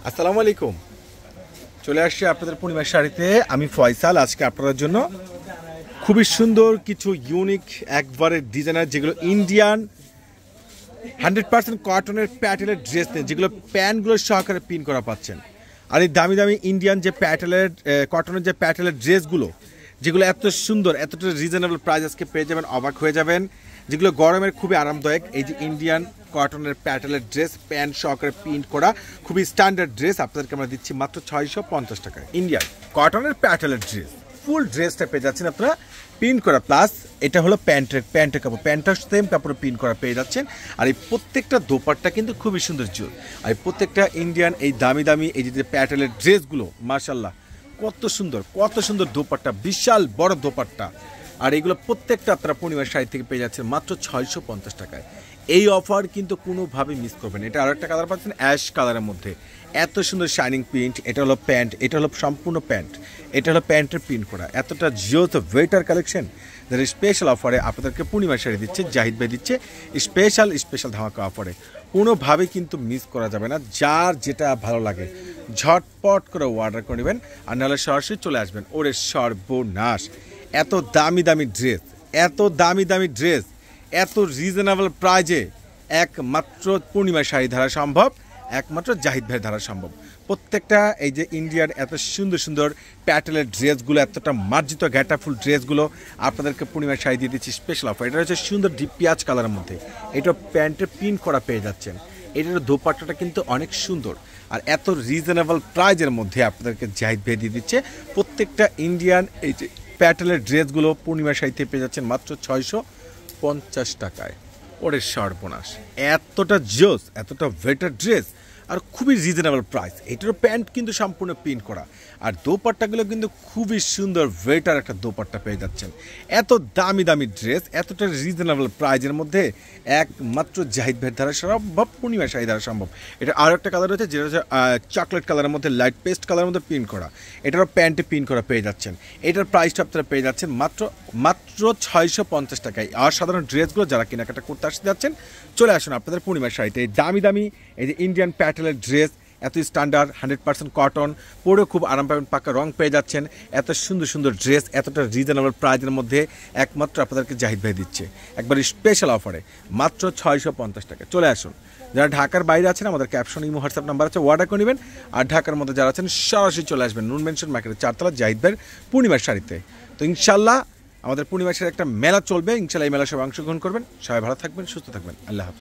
আসসালামু আলাইকুম। চলে আসছি আপনাদের পূর্ণিমার শাড়িতে। আমি ফয়সাল। আজকে আপনাদের জন্য খুবই সুন্দর কিছু ইউনিক একবারে ডিজাইনার, যেগুলো ইন্ডিয়ান 100% কটনের প্যাটেলের ড্রেস নেই, যেগুলো প্যান্টগুলো সহকারে পিন করা পাচ্ছেন। আর এই দামি দামি ইন্ডিয়ান যে প্যাটেলের কটনের যে প্যাটেলের ড্রেসগুলো, যেগুলো এত সুন্দর, এতটা রিজনেবল প্রাইস আজকে পেয়ে যাবেন, অবাক হয়ে যাবেন। যেগুলো গরমের খুবই আরামদায়ক। এই যে ইন্ডিয়ান কটনের প্যাটেলের ড্রেস, প্যান্ট সহকারে প্রিন্ট করা খুবই স্ট্যান্ডার্ড ড্রেস আপনাদেরকে আমরা দিচ্ছি মাত্র 650 টাকায়। ইন্ডিয়ান কটনের প্যাটেলের ড্রেস, ফুল ড্রেসটা পেয়ে যাচ্ছেন আপনারা প্রিন্ট করা, প্লাস এটা হলো প্যান্টের কাপড়, প্যান্টটা সেম কাপড়ে প্রিন্ট করা পেয়ে যাচ্ছেন। আর এই প্রত্যেকটা দোপাট্টা কিন্তু খুবই সুন্দর জোর। আর এই প্রত্যেকটা ইন্ডিয়ান এই দামি দামি এই যে প্যাটেলের ড্রেসগুলো মাশাআল্লাহ কত সুন্দর দোপাট্টা, বিশাল বড় দোপাট্টা। আর এগুলো প্রত্যেকটা আপনারা পূর্ণিমার শাড়ি থেকে পেয়ে যাচ্ছেন মাত্র 650 টাকায়। এই অফার কিন্তু কোনোভাবে মিস করবেন। এটা আরেকটা কালার পাচ্ছেন অ্যাশ কালারের মধ্যে, এত সুন্দর শাইনিং প্রিন্ট। এটা হলো প্যান্ট, এটা হলো সম্পূর্ণ প্যান্ট, এটা হলো প্যান্টের প্রিন্ট করা, এতটা জিওস ওয়েটার কালেকশন। যারা স্পেশাল অফারে আপনাদেরকে পূর্ণিমার শাড়ি দিচ্ছে, জাহিদ ভাই দিচ্ছে স্পেশাল ধামাকা অফারে। কোনোভাবেই কিন্তু মিস করা যাবে না। যার যেটা ভালো লাগে ঝটপট করে অর্ডার করে নেবেন, আর নাহলে সরাসরি চলে আসবেন। ওরে সর্বনাশ, এত দামি দামি ড্রেস এত রিজনেবল প্রাইজে একমাত্র পূর্ণিমার শাড়ি ধারা সম্ভব, একমাত্র জাহিদ ভাইয়ের ধারা সম্ভব। প্রত্যেকটা এই যে ইন্ডিয়ান এত সুন্দর প্যাটেলের ড্রেসগুলো, এতটা মার্জিত ঘ্যাটাফুল ড্রেসগুলো আপনাদেরকে পূর্ণিমার শাড়ি দিয়ে দিচ্ছি স্পেশাল অফার। এটা হচ্ছে সুন্দর ডিপ পেঁয়াজ কালারের মধ্যে, এটা প্যান্টের প্রিন্ট করা পেয়ে যাচ্ছেন। এটার দোপাট্টাটা কিন্তু অনেক সুন্দর, আর এত রিজনেবল প্রাইজের মধ্যে আপনাদেরকে জাহিদ ভাই দিয়ে দিচ্ছে। প্রত্যেকটা ইন্ডিয়ান এই যে প্যাটেলের ড্রেসগুলো পূর্ণিমার শাড়িতে পেয়ে যাচ্ছেন মাত্র 650 টাকায়। ওরে সর্বনাশ, এতটা জোস, এতটা বেটার ড্রেস আর খুবই রিজনেবল প্রাইস। এটারও প্যান্ট কিন্তু সম্পূর্ণ প্রিন্ট করা, আর দোপাট্টাগুলো কিন্তু খুবই সুন্দর বেটার একটা দোপাট্টা পেয়ে যাচ্ছেন। এত দামি ড্রেস এতটা রিজনেবল প্রাইজের মধ্যে একমাত্র জাহিদ ভাইয়ের দ্বারা সম্ভব, পূর্ণিমা শাড়ি দ্বারা সম্ভব। এটা আরও একটা কালার রয়েছে, যেটা হচ্ছে চকলেট কালারের মধ্যে, লাইট পেস্ট কালারের মধ্যে প্রিন্ট করা। এটারও প্যান্টে প্রিন্ট করা পেয়ে যাচ্ছেন। এটার প্রাইসটা আপনারা পেয়ে যাচ্ছেন মাত্র 650 টাকায়। আর সাধারণ ড্রেসগুলো যারা কেনাকাটা করতে আসতে যাচ্ছেন, চলে আসুন আপনাদের পূর্ণিমার শাড়িতে। এই দামি এই যে ইন্ডিয়ান প্যাটেলের ড্রেস, এত স্ট্যান্ডার্ড 100% কটন, পরেও খুব আরাম পাবেন, পাক্কা রং পেয়ে যাচ্ছেন। এত সুন্দর ড্রেস এতটা রিজনেবল প্রাইজের মধ্যে একমাত্র আপনাদেরকে জাহিদ ভাই দিচ্ছে একবার স্পেশাল অফারে মাত্র 650 টাকা। চলে আসুন। যারা ঢাকার বাইরে আছেন, আমাদের ক্যাপশন ইমো হোয়াটসঅ্যাপ নাম্বার আছে, অর্ডার করে নেবেন। আর ঢাকার মধ্যে যারা আছেন সরাসরি চলে আসবেন নুন মেনশন মার্কেটের 4তলা জাহিদ ভাইয়ের পূর্ণিমার শাড়িতে। তো ইনশাল্লাহ আমাদের পূর্ণিমার শাড়ি একটা মেলা চলবে, ইনশাল্লাহ এই মেলা সবাই অংশগ্রহণ করবেন। সবাই ভালো থাকবেন, সুস্থ থাকবেন। আল্লাহ হাফেজ।